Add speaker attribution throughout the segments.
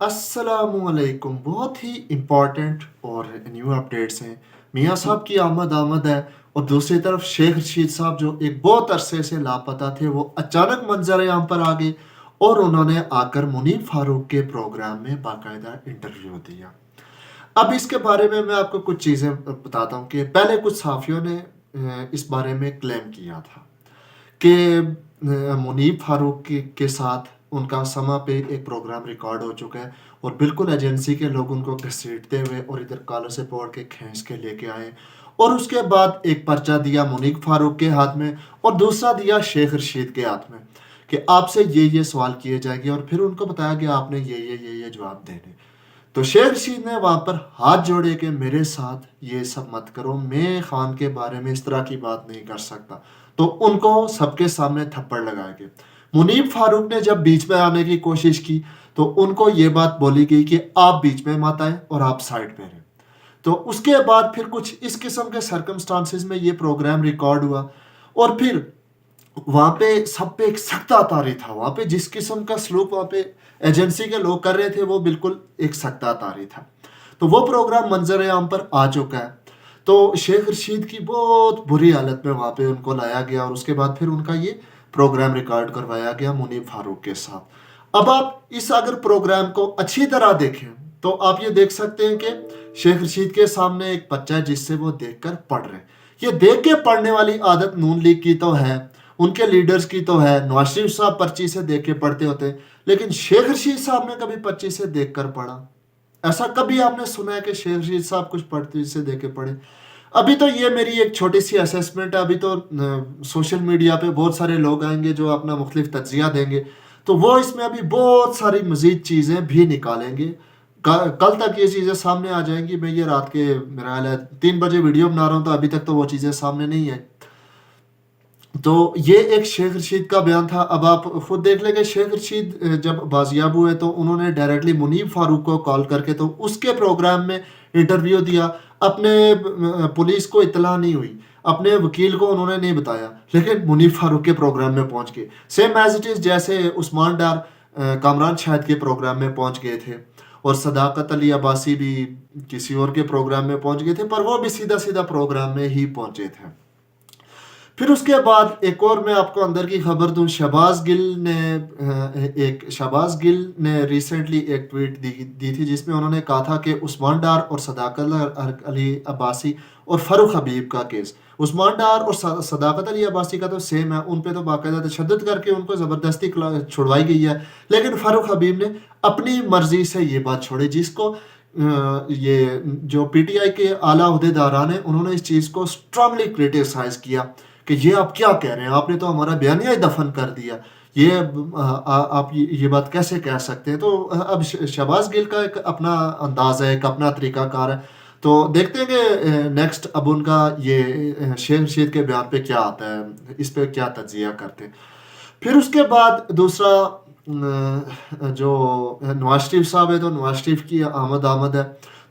Speaker 1: अस्सलामु अलैकुम। बहुत ही इम्पॉर्टेंट और न्यू अपडेट्स हैं। मियाँ साहब की आमद आमद है। और दूसरी तरफ शेख रशीद साहब जो एक बहुत अरसे से लापता थे, वो अचानक मंजर आम पर आ गए और उन्होंने आकर मुनीर फारूक के प्रोग्राम में बाकायदा इंटरव्यू दिया। अब इसके बारे में मैं आपको कुछ चीज़ें बताता हूँ कि पहले कुछ सहाफ़ियों ने इस बारे में क्लेम किया था कि मुनीब फारूक के साथ उनका समा पे एक प्रोग्राम रिकॉर्ड हो चुका है और बिल्कुल एजेंसी के लोग उनको घसीटते हुए और इधर कॉलर से पकड़ के खींच के लेके आए। और उसके बाद एक पर्चा दिया मुनीब फारूक के हाथ में और दूसरा दिया शेख रशीद के हाथ में कि आपसे ये सवाल किए जाएंगे, और फिर उनको बताया गया आपने ये जवाब देने। तो शेख रशीद ने वहां पर हाथ जोड़े कि मेरे साथ ये सब मत करो, मैं खान के बारे में इस तरह की बात नहीं कर सकता। तो उनको सबके सामने थप्पड़ लगाए गए। मुनीब फारूक ने जब बीच में आने की कोशिश की तो उनको ये बात बोली गई कि आप बीच में मत आए और आप साइड पे रहें। तो उसके बाद फिर कुछ इस किस्म के सर्कमस्टांसिस में ये प्रोग्राम रिकॉर्ड हुआ। और फिर वहां पे सब पे एक सख्ता तारी था। वहां पे जिस किस्म का सलूक वहां पे एजेंसी के लोग कर रहे थे, वो बिल्कुल एक सख्ता तारी था। तो वो प्रोग्राम मंजर आम पर आ चुका है। तो शेख रशीद की बहुत बुरी हालत में वहां पे उनको लाया गया और उसके बाद फिर उनका ये प्रोग्राम रिकॉर्ड करवाया गया मुनीब फारूक के साथ। अब आप इस अगर प्रोग्राम को अच्छी तरह देखें तो आप ये देख सकते हैं कि शेख रशीद के सामने एक बच्चा है जिससे वो देखकर पढ़ रहे हैं। ये देख के पढ़ने वाली आदत नून लीग की तो है, उनके लीडर्स की तो है। नवाज शरीफ साहब पर्ची से देख के पढ़ते होते, लेकिन शेख रशीद साहब ने कभी पर्ची से देख कर पढ़ा? ऐसा कभी आपने सुना है कि शेख रशीद साहब कुछ पर्ची से देख के पढ़े? अभी तो ये मेरी एक छोटी सी असेसमेंट है। अभी तो सोशल मीडिया पे बहुत सारे लोग आएंगे जो अपना मुख्तलिफ तज्जिया देंगे, तो वो इसमें अभी बहुत सारी मजीद चीज़ें भी निकालेंगे। कल तक ये चीज़ें सामने आ जाएंगी। मैं ये रात के मेरा ख्याल है 3 बजे वीडियो बना रहा हूँ, तो अभी तक तो वो चीज़ें सामने नहीं है। तो ये एक शेख रशीद का बयान था। अब आप खुद देख लेंगे, शेख रशीद जब बाजियाब हुए तो उन्होंने डायरेक्टली मुनीब फारूक को कॉल करके तो उसके प्रोग्राम में इंटरव्यू दिया। अपने पुलिस को इतला नहीं हुई, अपने वकील को उन्होंने नहीं बताया, लेकिन मुनीब फारूक के प्रोग्राम में पहुंच गए। सेम एज इट इज़ जैसे उस्मान डार कामरान शाहिद के प्रोग्राम में पहुंच गए थे, और सदाकत अली अब्बासी भी किसी और के प्रोग्राम में पहुंच गए थे, पर वो भी सीधा सीधा प्रोग्राम में ही पहुंचे थे। फिर उसके बाद एक और मैं आपको अंदर की खबर दूं। शहबाज गिल ने रिसेंटली एक ट्वीट दी थी जिसमें उन्होंने कहा था कि उस्मान डार और सदाकत अली अब्बासी और फरूख हबीब का केस, उस्मान डार और सदाकत अली अब्बासी का तो सेम है, उन पे तो बाकायदा तशद्दुद करके उनको ज़बरदस्ती छुड़वाई गई है। लेकिन फरूख हबीब ने अपनी मर्जी से ये बात छोड़ी, जिसको ये जो पीटीआई के आला अहदेदारान हैं उन्होंने इस चीज़ को स्ट्रांगली क्रिटिसाइज किया कि ये आप क्या कह रहे हैं, आपने तो हमारा बयानिया ही दफन कर दिया। ये आप ये बात कैसे कह सकते हैं? तो अब शहबाज गिल का एक अपना अंदाज है, एक अपना तरीकाकार है। तो देखते हैं कि नेक्स्ट अब उनका ये शेख रशीद के बयान पे क्या आता है, इस पे क्या तज्जिया करते हैं। फिर उसके बाद दूसरा जो नवाज शरीफ साहब है, तो नवाज शरीफ की आमद आमद है।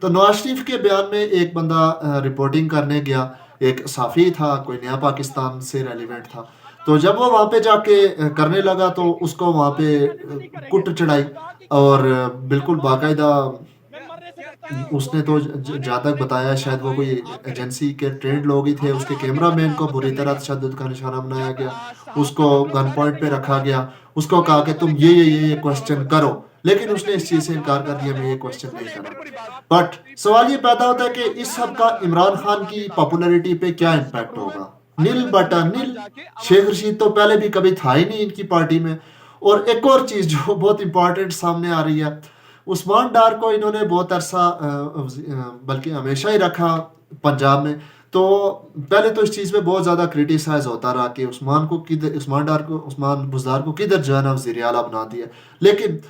Speaker 1: तो नवाज शरीफ के बयान में एक बंदा रिपोर्टिंग करने गया, एक साफ़ी था, कोई नया पाकिस्तान से रेलिवेंट था। तो जब वो वहाँ पे जाके करने लगा तो उसको वहाँ पे कुट चढ़ाई और बिल्कुल बाकायदा उसने तो जहाँ तक बताया शायद वो कोई एजेंसी के ट्रेंड लोग ही थे। उसके कैमरामैन को बुरी तरह तशद्दुद का निशाना बनाया गया, उसको गन पॉइंट पे रखा गया, उसको कहा कि तुम ये क्वेश्चन करो, लेकिन उसने इस चीज़ से इनकार कर दिया, मैं ये क्वेश्चन नहीं करा। बट सवाल ये पैदा होता है कि इस सब का इमरान खान की पॉपुलैरिटी पे क्या इम्पैक्ट होगा? नील बटा नील। शेख रशीद तो पहले भी कभी था ही नहीं इनकी पार्टी में। और एक और चीज़ जो बहुत इंपॉर्टेंट सामने आ रही है, उस्मान डार को इन्होंने बहुत अरसा बल्कि हमेशा ही रखा पंजाब में। तो पहले तो इस चीज़ में बहुत ज़्यादा क्रिटिसाइज होता रहा कि उस्मान बुज़दार को किधर जो है ना वज़ीर आला बना दिया। लेकिन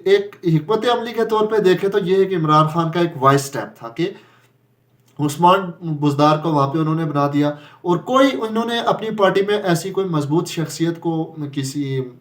Speaker 1: एक हिकमत अमली के तौर पे देखें तो ये है कि इमरान खान का एक वाइस स्टेप था कि उस्मान बुज़दार को वहाँ पे उन्होंने बना दिया। और कोई उन्होंने अपनी पार्टी में ऐसी कोई मजबूत शख्सियत को किसी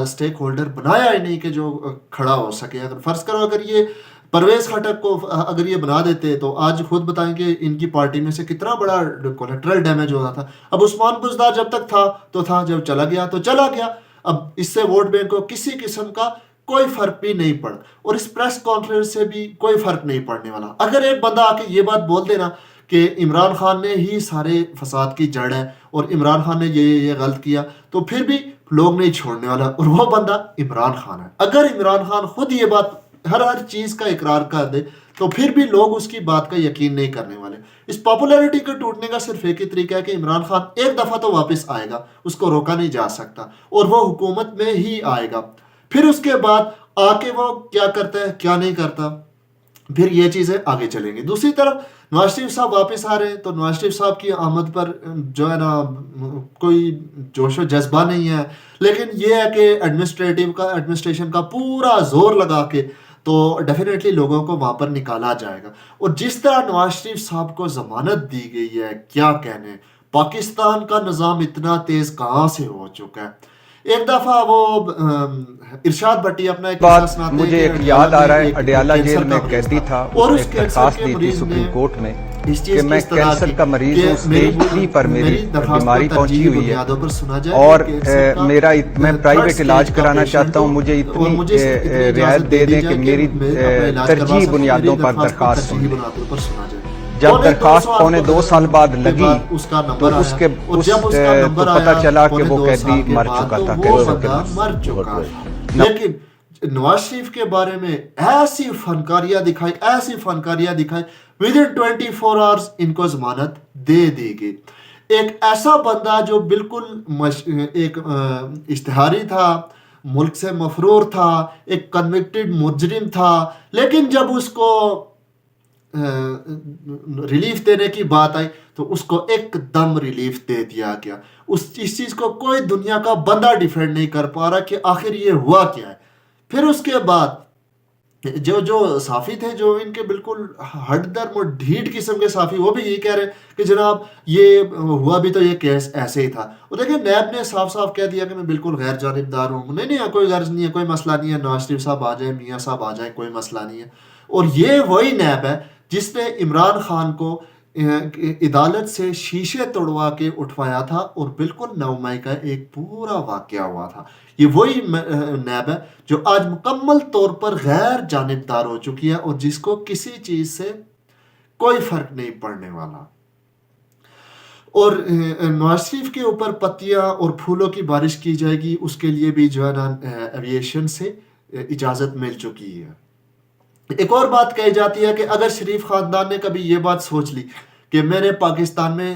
Speaker 1: स्टेक होल्डर बनाया ही नहीं कि जो खड़ा हो सके। अगर फ़र्ज़ करो अगर ये परवेज़ खटक को अगर ये बना देते तो आज खुद बताएंगे इनकी पार्टी में से कितना बड़ा कोलेटरल डैमेज होना था। अब उस्मान बुज़दार जब तक था तो था, जब चला गया तो चला गया। अब इससे वोट बैंक को किसी किस्म का کوئی فرق بھی نہیں پڑ، اور اس پریس کانفرنس سے بھی کوئی فرق نہیں پڑنے والا۔ اگر ایک بندہ آ کے یہ بات بول دینا کہ عمران خان نے ہی سارے فساد کی جڑ ہے اور عمران خان نے یہ غلط کیا، تو پھر بھی لوگ نہیں چھوڑنے والا، اور وہ بندہ عمران خان ہے۔ اگر عمران خان خود یہ بات ہر چیز کا اقرار کر دے تو پھر بھی لوگ اس کی بات کا یقین نہیں کرنے والے۔ اس پاپولیرٹی کے ٹوٹنے کا صرف ایک ہی طریقہ ہے کہ عمران خان ایک دفعہ تو واپس آئے گا، اس کو روکا نہیں جا سکتا، اور وہ حکومت میں ہی آئے گا۔ پھر اس کے بعد آ کے وہ کیا کرتا ہے کیا نہیں کرتا، پھر یہ چیزیں آگے چلیں گی۔ دوسری طرف نواز شریف صاحب واپس آ رہے ہیں، تو نواز شریف صاحب کی آمد پر جو ہے نا کوئی جوش و جذبہ نہیں ہے، لیکن یہ ہے کہ ایڈمنسٹریشن کا پورا زور لگا کے تو ڈیفینیٹلی لوگوں کو وہاں پر نکالا جائے گا۔ اور جس طرح نواز شریف صاحب کو ضمانت دی گئی ہے، کیا کہنے، پاکستان کا نظام اتنا تیز کہاں سے ہو چکا ہے۔ ایک دفعہ وہ ارشاد بھٹی اپنا ایک قصہ سناتے ہیں،
Speaker 2: مجھے ایک یاد آ رہا ہے، اڈیالہ جیل میں قیدی تھا،
Speaker 1: اور
Speaker 2: اس
Speaker 1: اس
Speaker 2: نے ایک درخواست دی تھی سپریم کورٹ میں کہ میں کینسر کا مریض ہوں، سٹیج 3 پر میری بیماری پہنچی ہوئی ہے، اور میں پرائیویٹ علاج کرانا چاہتا ہوں، مجھے اتنی رعایت دے دیں کہ میری ترجیحی بنیادوں پر درخواست سن لیں۔ جب درخواست 2.25 سال بعد لگی تو اس کو پتہ چلا کہ وہ قیدی مر چکا تھا، کینسر کے بعد۔
Speaker 1: لیکن نواز شریف کے بارے میں ایسی فنکاریاں دکھائی within 24 hours ان کو ضمانت دے دی گئی۔ ایک ایسا بندہ جو بالکل ایک اشتہاری تھا، ملک سے مفرور تھا، ایک کنوکٹڈ مجرم تھا، لیکن جب اس کو ریلیف دینے کی بات آئی تو اس کو ایک دم ریلیف دے دیا گیا۔ اس چیز کو کوئی دنیا کا بندہ ڈیفینڈ نہیں کر پا رہا کہ آخر یہ ہوا کیا ہے۔ پھر اس کے بعد جو صحافی تھے، جو ان کے بالکل ہٹ درم اور ڈھیٹ قسم کے صحافی، وہ بھی یہی کہہ رہے کہ جناب یہ ہوا بھی تو یہ کیس ایسے ہی تھا۔ اور دیکھیں نیب نے صاف صاف کہہ دیا کہ میں بالکل غیر جانبدار ہوں، نہیں کوئی غرض نہیں ہے، کوئی مسئلہ نہیں ہے، نواز شریف صاحب آ جائیں، میاں صاحب آ جائیں، کوئی مسئلہ نہیں ہے۔ اور یہ وہی نیب ہے جس نے عمران خان کو عدالت سے شیشے توڑوا کے اٹھوایا تھا، اور بالکل 9 مئی کا ایک پورا واقعہ ہوا تھا۔ یہ وہی نیب ہے جو آج مکمل طور پر غیر جانبدار ہو چکی ہے، اور جس کو کسی چیز سے کوئی فرق نہیں پڑنے والا۔ اور نواز شریف کے اوپر پتیاں اور پھولوں کی بارش کی جائے گی، اس کے لیے بھی جو ہے نا ایویشن سے اجازت مل چکی ہے۔ ایک اور بات کہی جاتی ہے کہ اگر شریف خاندان نے کبھی یہ بات سوچ لی کہ میں نے پاکستان میں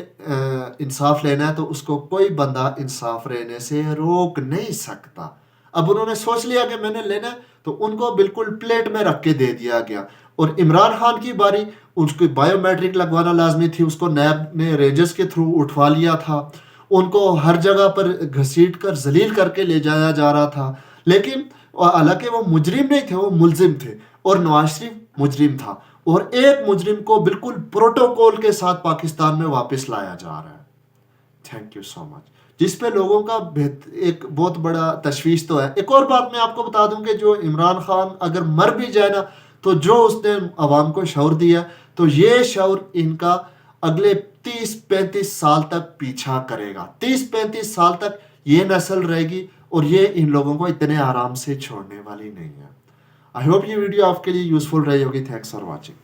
Speaker 1: انصاف لینا ہے، تو اس کو کوئی بندہ انصاف لینے سے روک نہیں سکتا۔ اب انہوں نے سوچ لیا کہ میں نے لینا ہے، تو ان کو بالکل پلیٹ میں رکھ کے دے دیا گیا۔ اور عمران خان کی باری، اس کو بائیو میٹرک لگوانا لازمی تھی، اس کو نیب نے رینجرز کے تھرو اٹھوا لیا تھا، ان کو ہر جگہ پر گھسیٹ کر ذلیل کر کے لے جایا جا رہا تھا۔ لیکن حالانکہ وہ مجرم نہیں تھے، وہ ملزم تھے، اور نواز شریف مجرم تھا، اور ایک مجرم کو بالکل پروٹوکول کے ساتھ پاکستان میں واپس لایا جا رہا ہے۔ تھینک یو سو مچ۔ جس پہ لوگوں کا ایک بہت بڑا تشویش تو ہے۔ ایک اور بات میں آپ کو بتا دوں کہ جو عمران خان اگر مر بھی جائے نا، تو جو اس نے عوام کو شعور دیا، تو یہ شعور ان کا اگلے 30-35 سال تک پیچھا کرے گا۔ 30-35 سال تک یہ نسل رہے گی، اور یہ ان لوگوں کو اتنے آرام سے چھوڑنے والی نہیں ہے۔ آئی ہوپ یہ ویڈیو آپ کے لیے یوزفل رہی ہوگی۔ Thanks for watching.